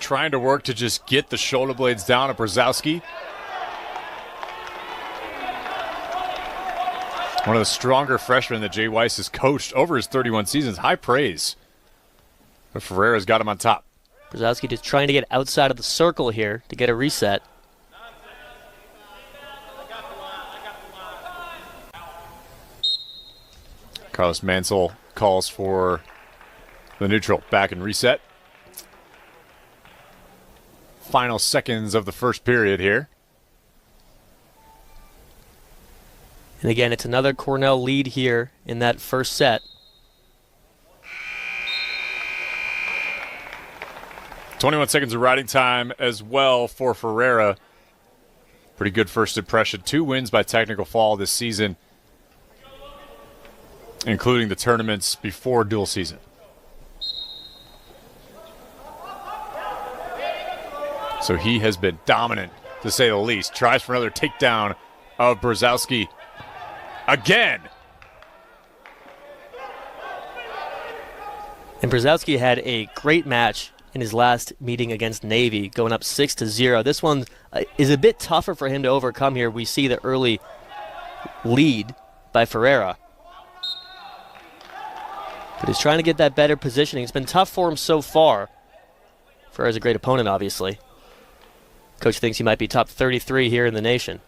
trying to work to just get the shoulder blades down at Brzezowski. One of the stronger freshmen that Jay Weiss has coached over his 31 seasons. High praise. But Ferreira's got him on top. Brzezowski just trying to get outside of the circle here to get a reset. Carlos Mansell calls for the neutral. Back and reset. Final seconds of the first period here. And again, it's another Cornell lead here in that first set. 21 seconds of riding time as well for Ferreira. Pretty good first impression. 2 wins by technical fall this season, including the tournaments before dual season. So he has been dominant, to say the least. Tries for another takedown of Brzezowski again. And Brzezowski had a great match in his last meeting against Navy, going up 6-0. This one is a bit tougher for him to overcome here. We see the early lead by Ferreira. But he's trying to get that better positioning. It's been tough for him so far. Ferreira's a great opponent, obviously. Coach thinks he might be top 33 here in the nation.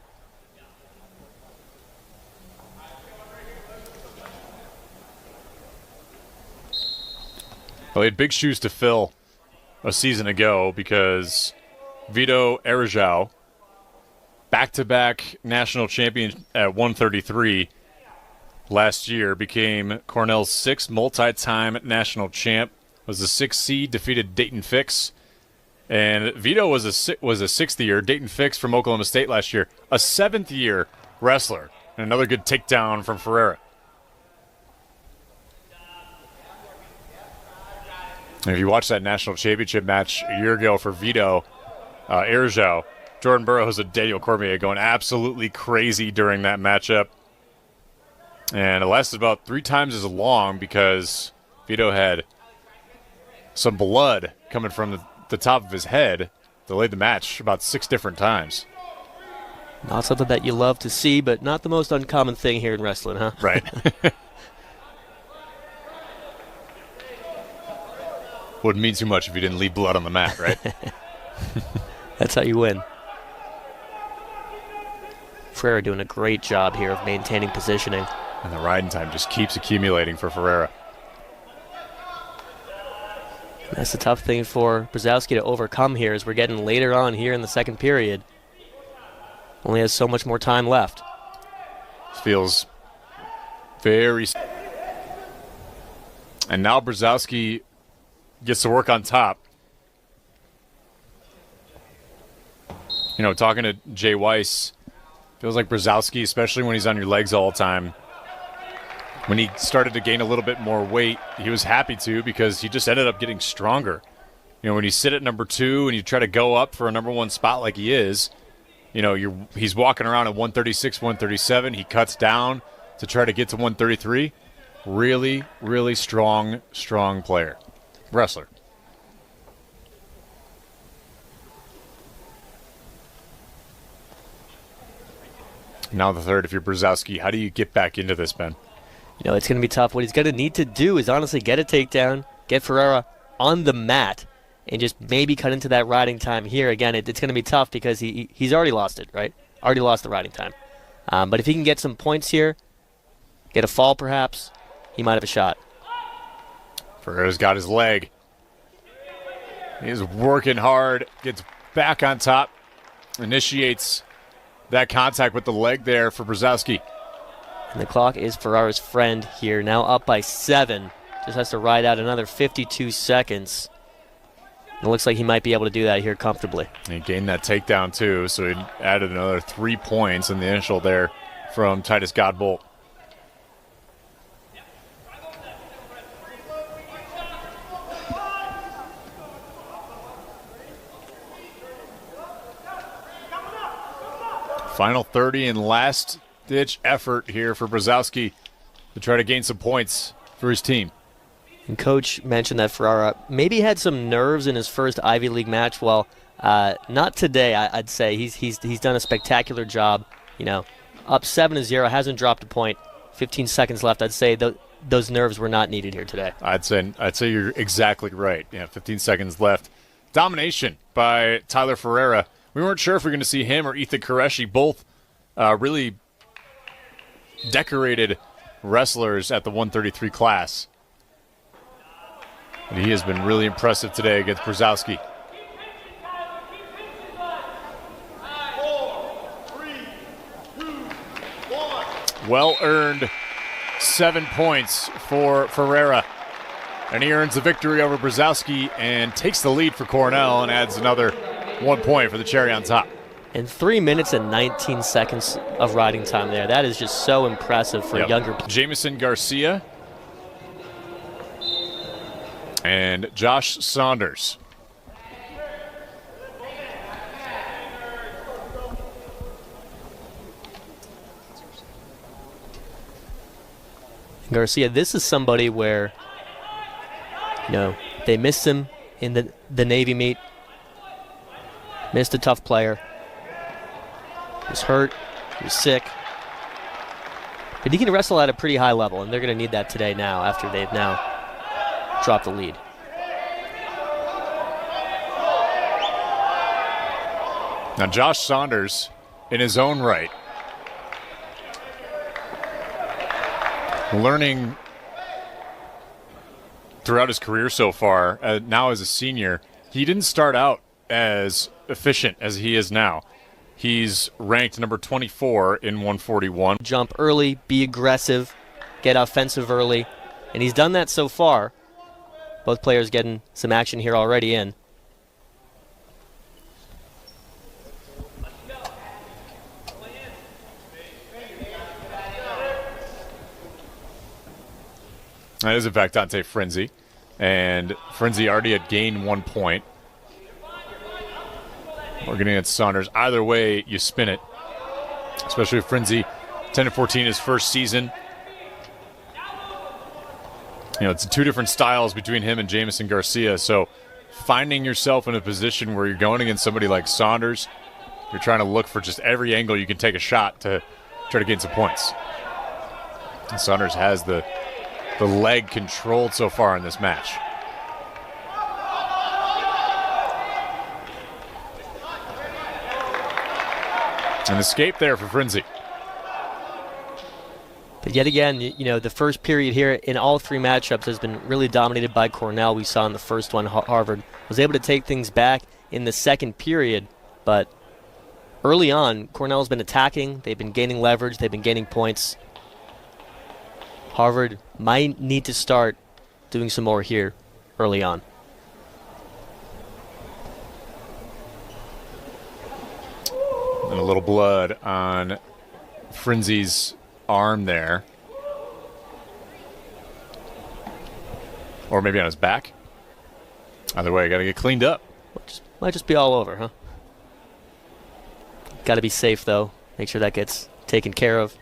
Well, he had big shoes to fill a season ago because Vito Arajau, back-to-back national champion at 133 last year, became Cornell's 6th multi-time national champ, was the 6th seed, defeated Dayton Fix. And Vito was a 6th year. Dayton Fix from Oklahoma State last year, a 7th year wrestler. And another good takedown from Ferreira. And if you watch that national championship match a year ago for Vito Arajau, Jordan Burroughs and Daniel Cormier going absolutely crazy during that matchup. And it lasted about 3 times as long because Vito had some blood coming from the top of his head. Delayed the match about 6 different times. Not something that you love to see, but not the most uncommon thing here in wrestling, huh? Right. Wouldn't mean too much if you didn't leave blood on the mat, right? That's how you win. Ferreira doing a great job here of maintaining positioning. And the riding time just keeps accumulating for Ferreira. That's the tough thing for Brzezowski to overcome here as we're getting later on here in the second period. Only has so much more time left. Feels very... And now Brzezowski gets to work on top. You know, talking to Jay Weiss, feels like Brzezowski, especially when he's on your legs all the time, when he started to gain a little bit more weight, he was happy to because he just ended up getting stronger. You know, when you sit at number 2 and you try to go up for a number 1 spot like he is, you know, he's walking around at 136, 137. He cuts down to try to get to 133. Really, really strong player. Wrestler. Now the third, if you're Brzezowski, how do you get back into this, Ben? You know, it's going to be tough. What he's going to need to do is honestly get a takedown, get Ferreira on the mat, and just maybe cut into that riding time here. Again, it's going to be tough because he's already lost it, right? Already lost the riding time. But if he can get some points here, get a fall perhaps, he might have a shot. Ferreira's got his leg. He's working hard, gets back on top, initiates that contact with the leg there for Brzezowski. And the clock is Ferreira's friend here, now up by 7. Just has to ride out another 52 seconds. It looks like he might be able to do that here comfortably. He gained that takedown too, so he added another 3 points in the initial there from Titus Godbolt. Final 30 and last-ditch effort here for Brzezowski to try to gain some points for his team. And Coach mentioned that Ferrara maybe had some nerves in his first Ivy League match. Well, not today, I'd say. He's done a spectacular job. Up 7-0, hasn't dropped a point. 15 seconds left. I'd say those nerves were not needed here today. I'd say you're exactly right. 15 seconds left. Domination by Tyler Ferrara. We weren't sure if we were going to see him or Ethan Koreshi, both really decorated wrestlers at the 133 class. And he has been really impressive today against Brzezowski. Well-earned 7 points for Ferrara. And he earns the victory over Brzezowski and takes the lead for Cornell and adds another 1 point for the cherry on top. And 3 minutes and 19 seconds of riding time there. That is just so impressive for younger players. Jamison Garcia and Josh Saunders. Garcia, this is somebody where, they missed him in the Navy meet. Missed a tough player. He was hurt. He was sick. But he can wrestle at a pretty high level, and they're going to need that today now after they've now dropped the lead. Now Josh Saunders, in his own right, learning throughout his career so far, now as a senior, he didn't start out as efficient as he is now. He's ranked number 24 in 141. Jump early, be aggressive, get offensive early, and he's done that so far. Both players getting some action here already in. That is, in fact, Dante Frenzy. And Frenzy already had gained 1 point. We're getting at Saunders. Either way, you spin it. Especially with Frenzy, 10-14 his first season. It's two different styles between him and Jamison Garcia. So finding yourself in a position where you're going against somebody like Saunders, you're trying to look for just every angle you can take a shot to try to gain some points. And Saunders has the leg controlled so far in this match. An escape there for Frenzy. But yet again, the first period here in all three matchups has been really dominated by Cornell. We saw in the first one, Harvard was able to take things back in the second period. But early on, Cornell's been attacking. They've been gaining leverage. They've been gaining points. Harvard might need to start doing some more here early on. And a little blood on Frenzy's arm there. Or maybe on his back. Either way, got to get cleaned up. Might just be all over, huh? Got to be safe, though. Make sure that gets taken care of.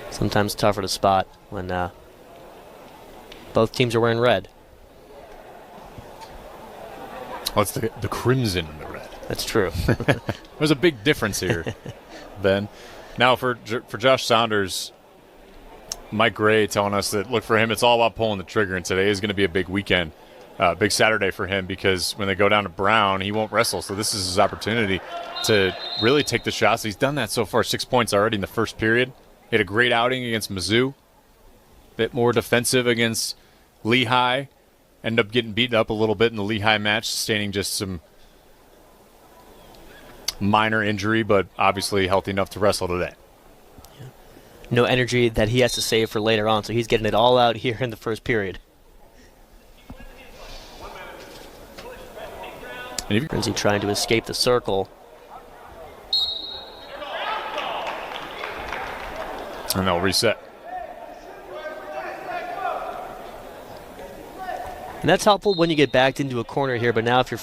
Sometimes tougher to spot when both teams are wearing red. Well, it's the crimson and the red. That's true. There's a big difference here, Ben. Now for Josh Saunders, Mike Gray telling us that, look, for him, it's all about pulling the trigger, and today is going to be a big weekend, big Saturday for him, because when they go down to Brown, he won't wrestle. So this is his opportunity to really take the shots. He's done that so far, 6 points already in the first period. He had a great outing against Mizzou. Bit more defensive against Lehigh. Ended up getting beaten up a little bit in the Lehigh match, sustaining just some minor injury, but obviously healthy enough to wrestle today. Yeah. No energy that he has to save for later on, so he's getting it all out here in the first period. Frenzy trying to escape the circle. And they'll reset. And that's helpful when you get backed into a corner here, but now if you're